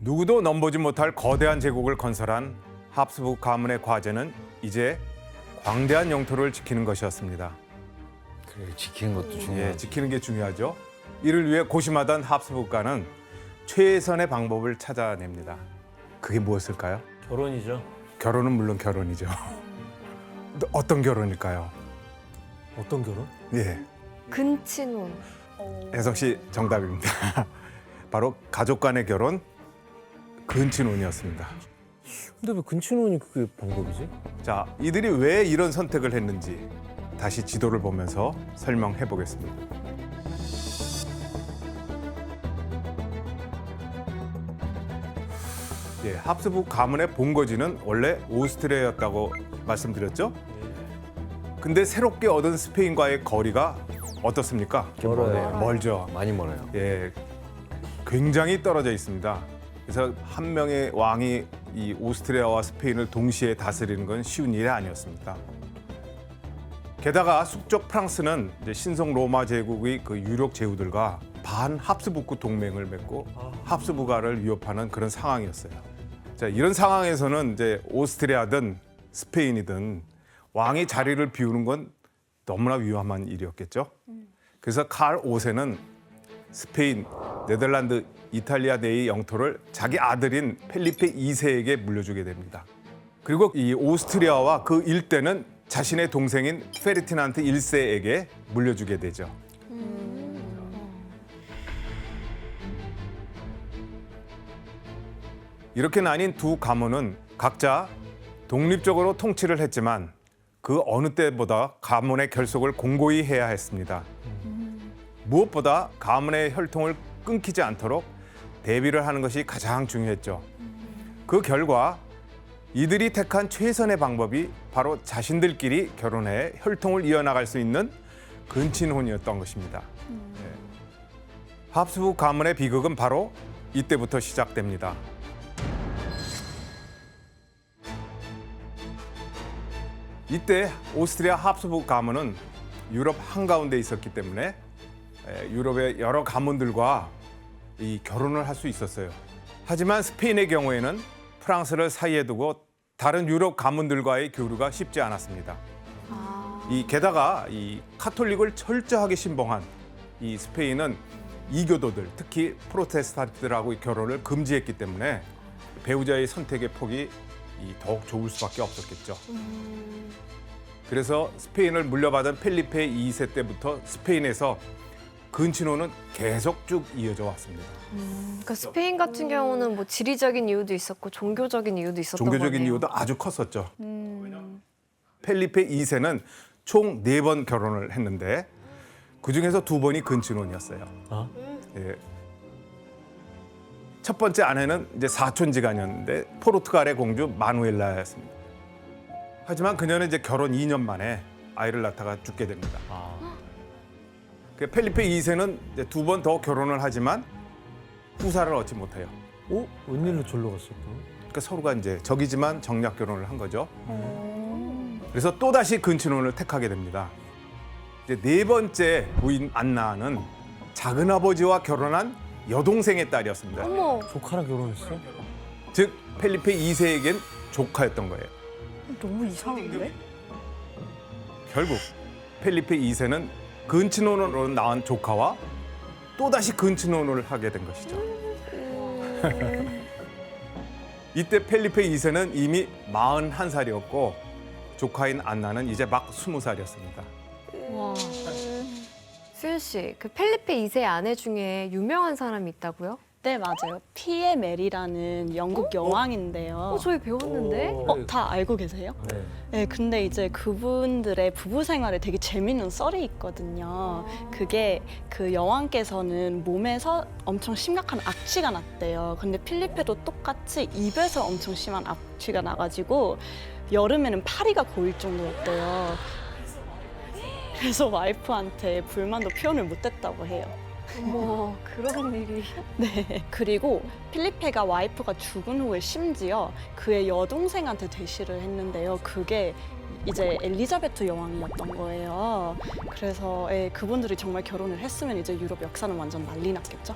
누구도 넘보지 못할 거대한 제국을 건설한 합스부르크 가문의 과제는 이제 광대한 영토를 지키는 것이었습니다. 그래, 지키는 것도 예, 중요하지. 지키는 게 중요하죠. 이를 위해 고심하던 합스부르크가는 최선의 방법을 찾아냅니다. 그게 무엇일까요? 결혼이죠. 결혼은 물론 결혼이죠. 어떤 결혼일까요? 어떤 결혼? 예, 근친혼. 혜석 씨 정답입니다. 바로 가족 간의 결혼, 근친혼이었습니다. 근데 왜 근친혼이 그게 방법이지? 자, 이들이 왜 이런 선택을 했는지 다시 지도를 보면서 설명해 보겠습니다. 예, 합스부르크 가문의 본거지는 원래 오스트리아였다고 말씀드렸죠? 근데 새롭게 얻은 스페인과의 거리가 어떻습니까? 멀어요. 멀죠. 많이 멀어요. 예, 굉장히 떨어져 있습니다. 그래서 한 명의 왕이 이 오스트리아와 스페인을 동시에 다스리는 건 쉬운 일이 아니었습니다. 게다가 숙적 프랑스는 이제 신성 로마 제국의 그 유력 제후들과 반 합스부르크 동맹을 맺고 합스부르크를 위협하는 그런 상황이었어요. 자, 이런 상황에서는 이제 오스트리아든 스페인이든 왕이 자리를 비우는 건 너무나 위험한 일이었겠죠. 그래서 칼 5세는 스페인, 네덜란드, 이탈리아 내의 영토를 자기 아들인 펠리페 2세에게 물려주게 됩니다. 그리고 이 오스트리아와 그 일대는 자신의 동생인 페르디난드 1세에게 물려주게 되죠. 이렇게 나뉜 두 가문은 각자 독립적으로 통치를 했지만 그 어느 때보다 가문의 결속을 공고히 해야 했습니다. 무엇보다 가문의 혈통을 끊기지 않도록 대비를 하는 것이 가장 중요했죠. 그 결과 이들이 택한 최선의 방법이 바로 자신들끼리 결혼해 혈통을 이어나갈 수 있는 근친혼이었던 것입니다. 네. 합스부르크 가문의 비극은 바로 이때부터 시작됩니다. 이때 오스트리아 합스부르크 가문은 유럽 한가운데 있었기 때문에 유럽의 여러 가문들과 이 결혼을 할 수 있었어요. 하지만 스페인의 경우에는 프랑스를 사이에 두고 다른 유럽 가문들과의 교류가 쉽지 않았습니다. 게다가 이 카톨릭을 철저하게 신봉한 이 스페인은 이교도들, 특히 프로테스탄트들하고 결혼을 금지했기 때문에 배우자의 선택의 폭이 더욱 좁을 수밖에 없었겠죠. 그래서 스페인을 물려받은 펠리페 2세 때부터 스페인에서 근친혼은 계속 쭉 이어져 왔습니다. 그러니까 스페인 같은 경우는 뭐 지리적인 이유도 있었고 종교적인 이유도 있었던 종교적인 거네요. 이유도 아주 컸었죠. 펠리페 2세는 총 4번 결혼을 했는데 그중에서 2번이 근친혼이었어요. 아? 예. 첫 번째 아내는 이제 사촌지간이었는데 포르투갈의 공주 마누엘라였습니다. 하지만 그녀는 이제 결혼 2년 만에 아이를 낳다가 죽게 됩니다. 그 펠리페 2세는 이제 2번 더 결혼을 하지만 후사를 얻지 못해요. 어? 웬일로 절로 갔을까? 그러니까 서로가 이제 적이지만 정략 결혼을 한 거죠. 그래서 또 다시 근친혼을 택하게 됩니다. 이제 4번째 부인 안나는 작은 아버지와 결혼한 여동생의 딸이었습니다. 어머, 조카랑 결혼했어? 즉 펠리페 2세에겐 조카였던 거예요. 너무 이상한데? 결국 펠리페 2세는 근친혼으로 낳은 조카와 또다시 근친혼을 하게 된 것이죠. 이때 펠리페 2세는 이미 41살이었고 조카인 안나는 이제 막 20살이었습니다. 와. 수현 씨, 그 펠리페 2세 아내 중에 유명한 사람이 있다고요? 네, 맞아요. 피에 메리라는 영국 여왕인데요. 저희 배웠는데? 다 알고 계세요? 네. 네, 근데 이제 그분들의 부부 생활에 되게 재밌는 썰이 있거든요. 그게 그 여왕께서는 몸에서 엄청 심각한 악취가 났대요. 근데 필리페도 똑같이 입에서 엄청 심한 악취가 나가지고 여름에는 파리가 고일 정도였대요. 그래서 와이프한테 불만도 표현을 못했다고 해요. 어머, 그런 일이. 네. 그리고 필리페가 와이프가 죽은 후에 심지어 그의 여동생한테 대시를 했는데요. 그게 이제 엘리자베트 여왕이었던 거예요. 그래서 그분들이 정말 결혼을 했으면 이제 유럽 역사는 완전 난리 났겠죠.